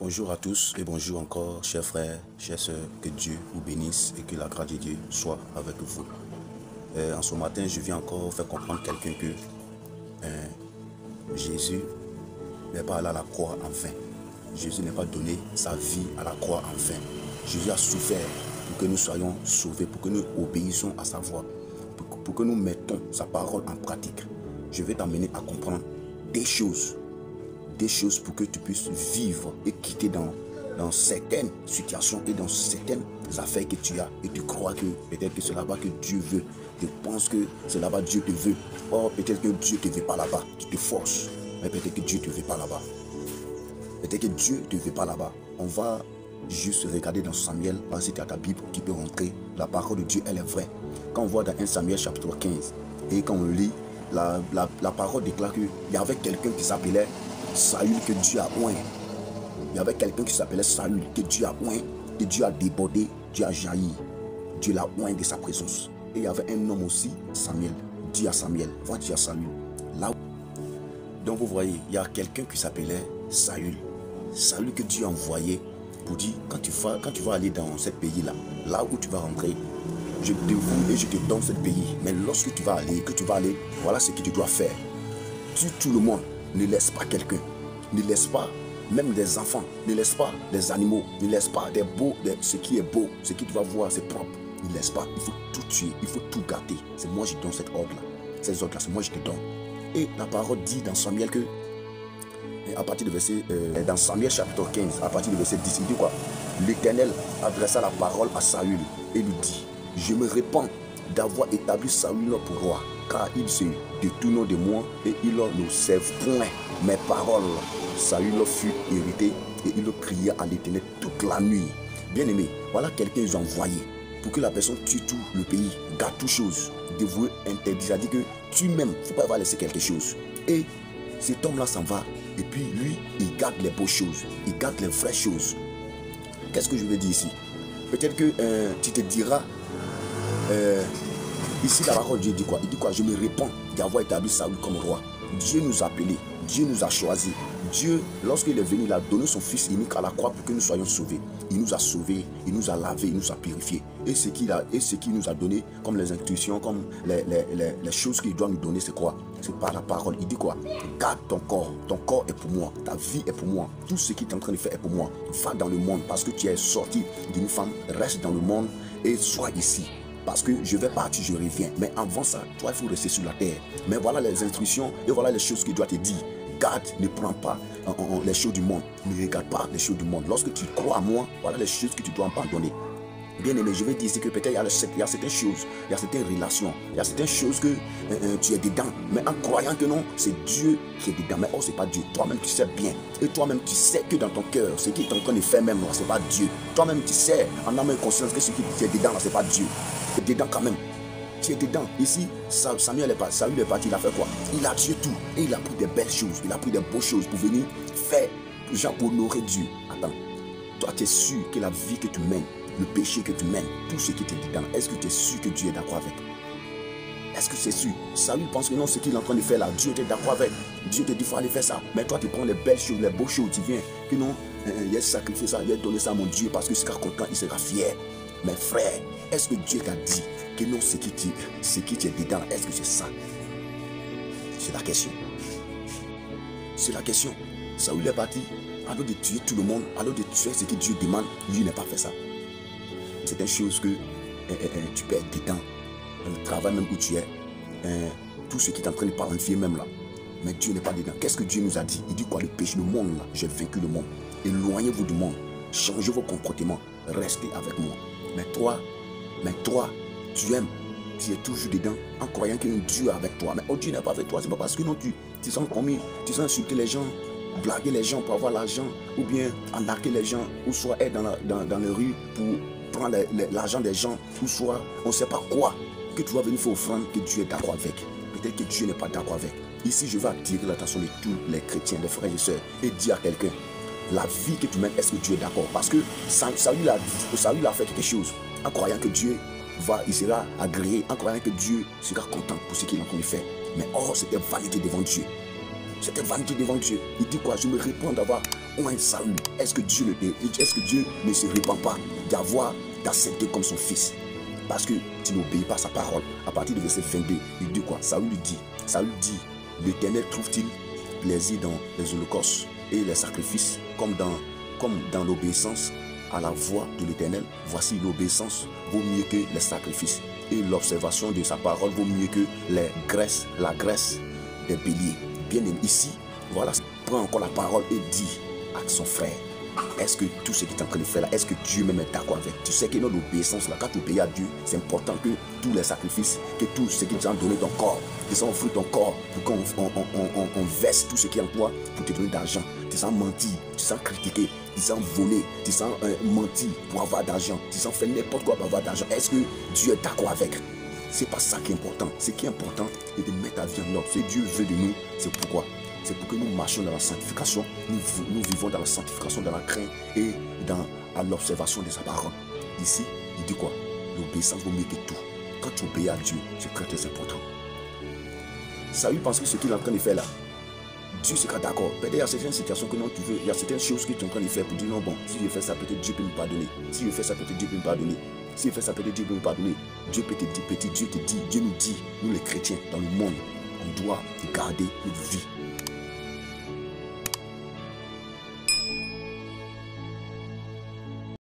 Bonjour à tous et bonjour encore, chers frères, chères sœurs, que Dieu vous bénisse et que la grâce de Dieu soit avec vous. En ce matin, je viens encore faire comprendre quelqu'un que Jésus n'est pas allé à la croix en vain. Jésus n'a pas donné sa vie à la croix en vain. Jésus a souffert pour que nous soyons sauvés, pour que nous obéissions à sa voix, pour que nous mettons sa parole en pratique. Je vais t'amener à comprendre des choses pour que tu puisses vivre et quitter dans certaines situations et dans certaines affaires que tu as et tu crois que peut-être que c'est là-bas que Dieu veut. Tu penses que c'est là-bas que Dieu te veut. Or, peut-être que Dieu ne te veut pas là-bas. Tu te forces. Mais peut-être que Dieu ne te veut pas là-bas. Peut-être que Dieu ne te veut pas là-bas. On va juste regarder dans Samuel. Si tu as ta Bible, tu peux rentrer. La parole de Dieu, elle est vraie. Quand on voit dans 1 Samuel chapitre 15 et quand on lit, la parole déclare qu'il y avait quelqu'un qui s'appelait Saül que Dieu a oint. Il y avait quelqu'un qui s'appelait Saül que Dieu a oint, que Dieu a débordé, Dieu a jailli. Dieu l'a oint de sa présence. Et il y avait un homme aussi, Samuel. Dieu à Samuel, va dire à Saül. Là où... Donc vous voyez, il y a quelqu'un qui s'appelait Saül. Saül que Dieu a envoyé pour dire, quand tu vas aller dans ce pays-là, là où tu vas rentrer, je te dévoue et je te donne ce pays. Mais lorsque tu vas aller, voilà ce que tu dois faire. Tue tout le monde. Ne laisse pas quelqu'un, ne laisse pas même des enfants, ne laisse pas des animaux, ne laisse pas ce qui est beau, ce qui tu vas voir, c'est propre. Ne laisse pas, il faut tout tuer, il faut tout gâter. C'est moi qui donne cet ordre-là. Ces ordres-là, c'est moi qui te donne. Et la parole dit dans Samuel que, à partir du verset, dans Samuel chapitre 15, à partir du verset 10, il dit quoi? L'Éternel adressa la parole à Saül et lui dit, je me répands d'avoir établi Saül pour roi, car il se détourne de moi et il ne serve point mes paroles. Saül fut irrité et il criait à l'Éternel toute la nuit. Bien aimé, voilà quelqu'un qu'ils ont envoyé pour que la personne tue tout le pays, garde toutes choses, dévoué, interdit. Il a dit que tu-même, il ne faut pas avoir laissé quelque chose. Et cet homme-là s'en va et puis lui, il garde les beaux choses, il garde les vraies choses. Qu'est-ce que je veux dire ici? Peut-être que tu te diras, ici la parole de Dieu dit quoi? Il dit quoi? Je me répands d'avoir établi Saül comme roi. Dieu nous a appelés, Dieu nous a choisis. Dieu, lorsqu'il est venu, il a donné son fils unique à la croix pour que nous soyons sauvés. Il nous a sauvés, il nous a lavés, il nous a purifiés. Et ce qu'il nous a donné comme les intuitions, comme les choses qu'il doit nous donner, c'est quoi? C'est par la parole. Il dit quoi? Garde ton corps est pour moi, ta vie est pour moi, tout ce qu'il est en train de faire est pour moi. Va dans le monde parce que tu es sorti d'une femme, reste dans le monde et sois ici. Parce que je vais partir, je reviens. Mais avant ça, toi, il faut rester sur la terre. Mais voilà les instructions et voilà les choses qu'il doit te dire. Garde, ne prends pas les choses du monde. Ne regarde pas les choses du monde. Lorsque tu crois à moi, voilà les choses que tu dois abandonner. Bien aimé, je vais dire ici que peut-être il y a certaines choses, il y a certaines relations, il y a certaines choses que tu es dedans. Mais en croyant que non, c'est Dieu qui est dedans. Mais oh, c'est pas Dieu. Toi-même, tu sais bien. Et toi-même, tu sais que dans ton cœur, ce qui est en train de faire même, c'est pas Dieu. Toi-même, tu sais, en âme et conscience, que ce qui est dedans, c'est pas Dieu. Tu es dedans quand même. Tu es dedans. Ici, Saül est parti, il a fait quoi? Il a tué tout. Et il a pris des belles choses, il a pris des beaux choses pour venir faire, pour honorer Dieu. Attends, toi, tu es sûr que la vie que tu mènes, le péché que tu mènes, tout ce qui est dedans, est-ce que tu es sûr que Dieu est d'accord avec? Est-ce que c'est sûr? Saül pense que non, ce qu'il est en train de faire là, Dieu est d'accord avec. Dieu te dit, il faut aller faire ça. Mais toi, tu prends les belles choses, les beaux choses, tu viens, que non, il a sacrifié ça, il a donné ça à mon Dieu parce qu'il sera content, il sera fier. Mais frère, est-ce que Dieu t'a dit que non, ce qui est dedans, est-ce que c'est ça? C'est la question. C'est la question. Saül est parti, alors de tuer tout le monde, alors de tuer ce que Dieu demande, lui n'a pas fait ça. C'est une chose que tu peux être dedans, dans le travail même où tu es, tout ce qui est en train de planifier même là. Mais Dieu n'est pas dedans. Qu'est-ce que Dieu nous a dit? Il dit quoi? Le péché, le monde là, j'ai vaincu le monde. Éloignez-vous du monde, changez vos comportements, restez avec moi. Mais toi, tu aimes, tu es toujours dedans en croyant que Dieu est avec toi. Mais oh, Dieu n'est pas avec toi, c'est pas parce que non, tu sens commis, tu sens insulter les gens, blaguer les gens pour avoir l'argent, ou bien arnaquer les gens, ou soit être dans les rues pour prendre l'argent des gens, ou soit on ne sait pas quoi, que tu vas venir faire offrande, que Dieu est d'accord avec. Peut-être que Dieu n'est pas d'accord avec. Ici, je vais attirer l'attention de tous les chrétiens, les frères et sœurs, et dire à quelqu'un, la vie que tu mènes, est-ce que Dieu est d'accord? Parce que Saül a fait quelque chose en croyant que Dieu il sera agréé, en croyant que Dieu sera content pour ce qu'il est en train de faire. Mais or, c'était validé devant Dieu. C'était vanité devant Dieu. Il dit quoi? Je me répands d'avoir un Saül. Est-ce que Dieu ne se répand pas d'accepter comme son fils? Parce que tu n'obéis pas à sa parole. À partir du verset 22, il dit quoi? Saül dit, l'Éternel trouve-t-il plaisir dans les holocaustes et les sacrifices comme dans l'obéissance à la voix de l'Éternel? Voici, l'obéissance vaut mieux que les sacrifices, et l'observation de sa parole vaut mieux que la graisse des béliers. Bien aimé, ici, voilà, prends encore la parole et dis à son frère, est-ce que tout ce que tu es en train de faire là, est-ce que Dieu même est d'accord avec? Tu sais que notre obéissance là, quand tu obéis à Dieu, c'est important que tous les sacrifices, que tout ce qui t'a donné ton corps, qu'ils ont offert ton corps pour qu'on verse tout ce qui est en toi pour te donner d'argent. Tu sens mentir, tu sens critiquer, tu sens voler, tu sens mentir pour avoir d'argent, tu sens faire n'importe quoi pour avoir d'argent. Est-ce que Dieu est d'accord avec? C'est pas ça qui est important. Ce qui est important, c'est de mettre ta vie en ordre. Ce que Dieu veut de nous, c'est pourquoi? C'est pour que nous marchions dans la sanctification, nous vivons dans la sanctification, dans la crainte et à l'observation de sa parole. Ici, il dit quoi? L'obéissance vaut mieux que tout. Quand tu obéis à Dieu, c'est très très important. Saül pense que ce qu'il est en train de faire là, Dieu sera d'accord. Peut-être il y a certaines situations que non tu veux, il y a certaines choses que tu es en train de faire pour dire non, bon, si je fais ça, peut-être Dieu peut me pardonner. Si je fais ça, peut-être Dieu peut me pardonner. Si je fais ça, peut-être Dieu peut me pardonner. Dieu peut te dire, Dieu nous dit, nous les chrétiens dans le monde, on doit garder notre vie